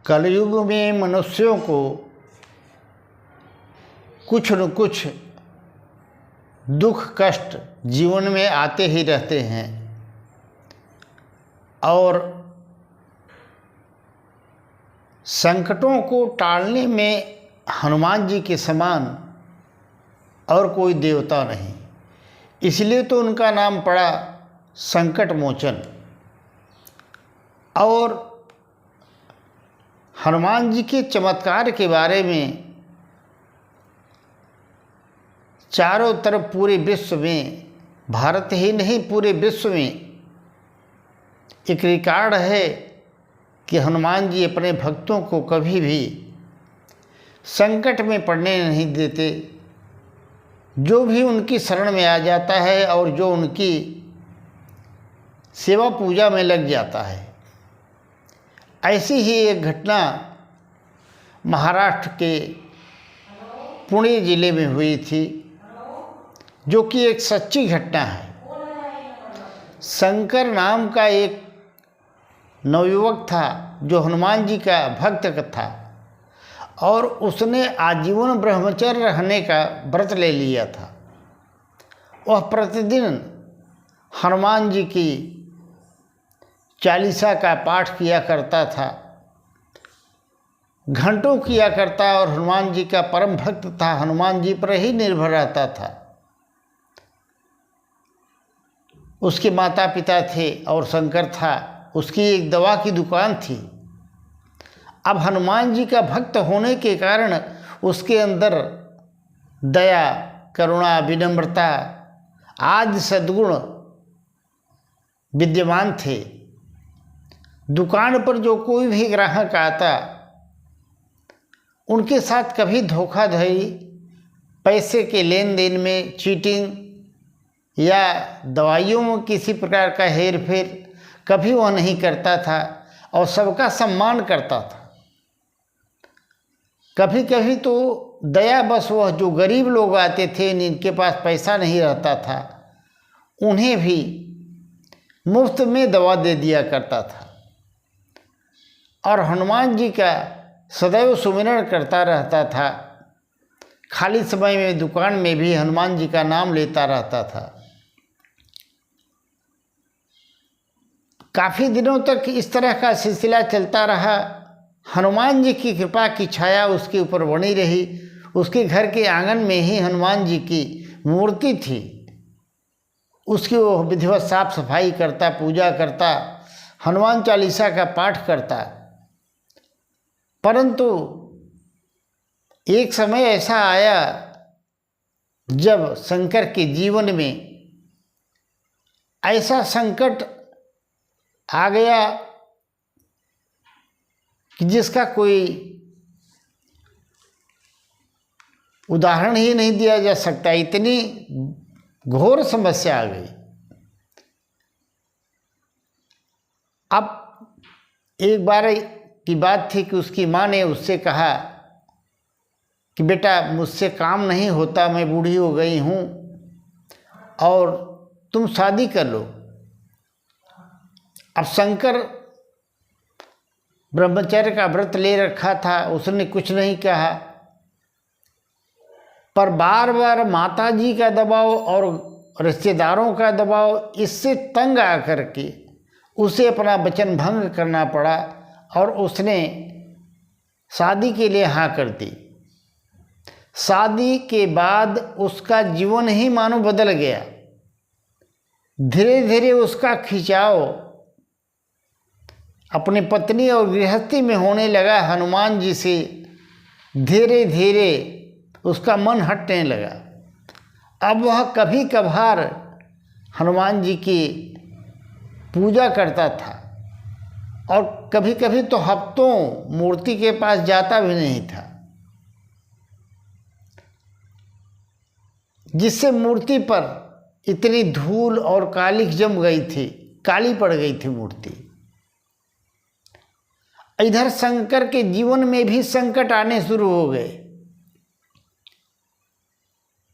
कलयुग में मनुष्यों को कुछ न कुछ दुख कष्ट जीवन में आते ही रहते हैं और संकटों को टालने में हनुमान जी के समान और कोई देवता नहीं। इसलिए तो उनका नाम पड़ा संकट मोचन। और हनुमान जी के चमत्कार के बारे में चारों तरफ पूरे विश्व में, भारत ही नहीं पूरे विश्व में एक रिकॉर्ड है कि हनुमान जी अपने भक्तों को कभी भी संकट में पड़ने नहीं देते। जो भी उनकी शरण में आ जाता है और जो उनकी सेवा पूजा में लग जाता है। ऐसी ही एक घटना महाराष्ट्र के पुणे ज़िले में हुई थी, जो कि एक सच्ची घटना है। शंकर नाम का एक नवयुवक था जो हनुमान जी का भक्त था और उसने आजीवन ब्रह्मचर्य रहने का व्रत ले लिया था। वह प्रतिदिन हनुमान जी की चालीसा का पाठ किया करता था, घंटों किया करता और हनुमान जी का परम भक्त था, हनुमान जी पर ही निर्भर रहता था। उसके माता पिता थे और शंकर था, उसकी एक दवा की दुकान थी। अब हनुमान जी का भक्त होने के कारण उसके अंदर दया, करुणा, विनम्रता आदि सद्गुण विद्यमान थे। दुकान पर जो कोई भी ग्राहक आता, उनके साथ कभी धोखाधड़ी, पैसे के लेन देन में चीटिंग या दवाइयों में किसी प्रकार का हेर फेर कभी वह नहीं करता था और सबका सम्मान करता था। कभी कभी तो दया बस वह जो गरीब लोग आते थे, जिनके पास पैसा नहीं रहता था, उन्हें भी मुफ्त में दवा दे दिया करता था। और हनुमान जी का सदैव सुमिरन करता रहता था। खाली समय में दुकान में भी हनुमान जी का नाम लेता रहता था। काफ़ी दिनों तक इस तरह का सिलसिला चलता रहा। हनुमान जी की कृपा की छाया उसके ऊपर बनी रही। उसके घर के आंगन में ही हनुमान जी की मूर्ति थी। उसकी वो विधिवत साफ सफाई करता, पूजा करता, हनुमान चालीसा का पाठ करता। परंतु एक समय ऐसा आया जब शंकर के जीवन में ऐसा संकट आ गया कि जिसका कोई उदाहरण ही नहीं दिया जा सकता। इतनी घोर समस्या आ गई। अब एक बार की बात थी कि उसकी माँ ने उससे कहा कि बेटा, मुझसे काम नहीं होता, मैं बूढ़ी हो गई हूँ और तुम शादी कर लो। अब शंकर ब्रह्मचर्य का व्रत ले रखा था, उसने कुछ नहीं कहा। पर बार बार माता जी का दबाव और रिश्तेदारों का दबाव, इससे तंग आकर के उसे अपना वचन भंग करना पड़ा और उसने शादी के लिए हाँ कर दी। शादी के बाद उसका जीवन ही मानो बदल गया। धीरे धीरे उसका खिंचाव अपनी पत्नी और गृहस्थी में होने लगा। हनुमान जी से धीरे धीरे उसका मन हटने लगा। अब वह कभी कभार हनुमान जी की पूजा करता था और कभी कभी तो हफ्तों मूर्ति के पास जाता भी नहीं था, जिससे मूर्ति पर इतनी धूल और कालिख जम गई थी, काली पड़ गई थी मूर्ति। इधर शंकर के जीवन में भी संकट आने शुरू हो गए।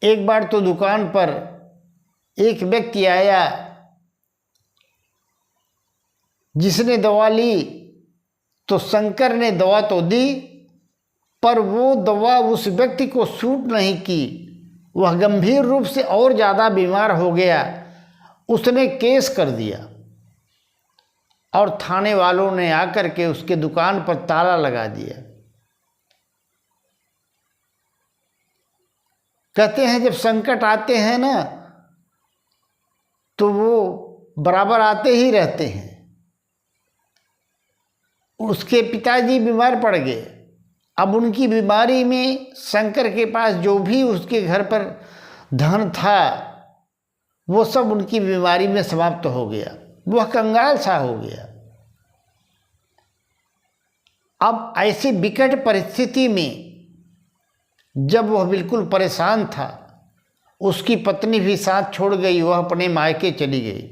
एक बार तो दुकान पर एक व्यक्ति आया जिसने दवा ली तो शंकर ने दवा तो दी, पर वो दवा उस व्यक्ति को सूट नहीं की। वह गंभीर रूप से और ज़्यादा बीमार हो गया। उसने केस कर दिया और थाने वालों ने आकर के उसके दुकान पर ताला लगा दिया। कहते हैं जब संकट आते हैं ना तो वो बराबर आते ही रहते हैं। उसके पिताजी बीमार पड़ गए। अब उनकी बीमारी में शंकर के पास जो भी उसके घर पर धन था वो सब उनकी बीमारी में समाप्त हो गया। वह कंगाल सा हो गया। अब ऐसी विकट परिस्थिति में जब वह बिल्कुल परेशान था, उसकी पत्नी भी साथ छोड़ गई, वह अपने मायके चली गई।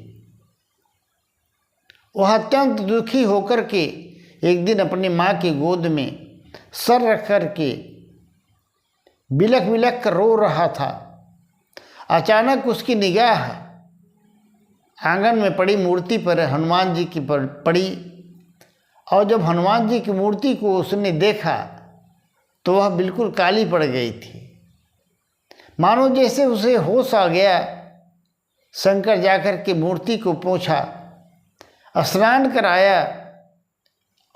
वह अत्यंत दुखी होकर के एक दिन अपनी माँ की गोद में सर रख कर के बिलख बिलख कर रो रहा था। अचानक उसकी निगाह आंगन में पड़ी मूर्ति पर हनुमान जी की पड़ी, और जब हनुमान जी की मूर्ति को उसने देखा तो वह बिल्कुल काली पड़ गई थी, मानो जैसे उसे होश आ गया। शंकर जाकर के मूर्ति को पोंछा, स्नान कराया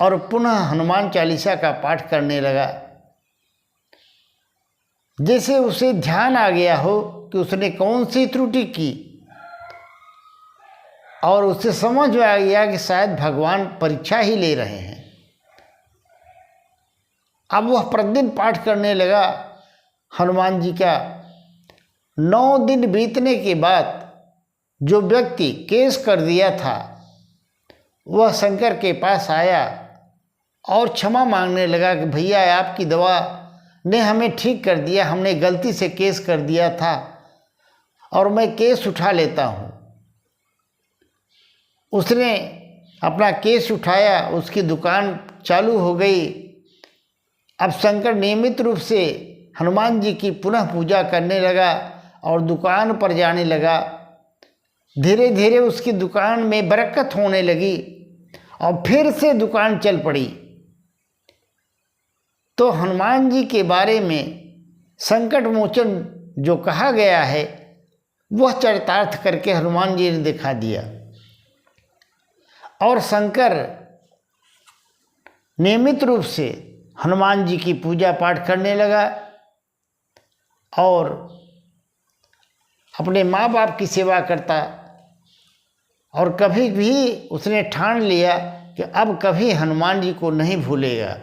और पुनः हनुमान चालीसा का पाठ करने लगा। जैसे उसे ध्यान आ गया हो कि उसने कौन सी त्रुटि की, और उसे समझ में आ गया कि शायद भगवान परीक्षा ही ले रहे हैं। अब वह प्रतिदिन पाठ करने लगा हनुमान जी का। 9 दिन बीतने के बाद जो व्यक्ति केस कर दिया था वह शंकर के पास आया और क्षमा मांगने लगा कि भैया आपकी दवा ने हमें ठीक कर दिया, हमने गलती से केस कर दिया था और मैं केस उठा लेता हूँ। उसने अपना केस उठाया, उसकी दुकान चालू हो गई। अब शंकर नियमित रूप से हनुमान जी की पुनः पूजा करने लगा और दुकान पर जाने लगा। धीरे धीरे उसकी दुकान में बरकत होने लगी और फिर से दुकान चल पड़ी। तो हनुमान जी के बारे में संकट मोचन जो कहा गया है वह चरितार्थ करके हनुमान जी ने दिखा दिया। और शंकर नियमित रूप से हनुमान जी की पूजा पाठ करने लगा और अपने माँ बाप की सेवा करता, और कभी भी उसने ठान लिया कि अब कभी हनुमान जी को नहीं भूलेगा।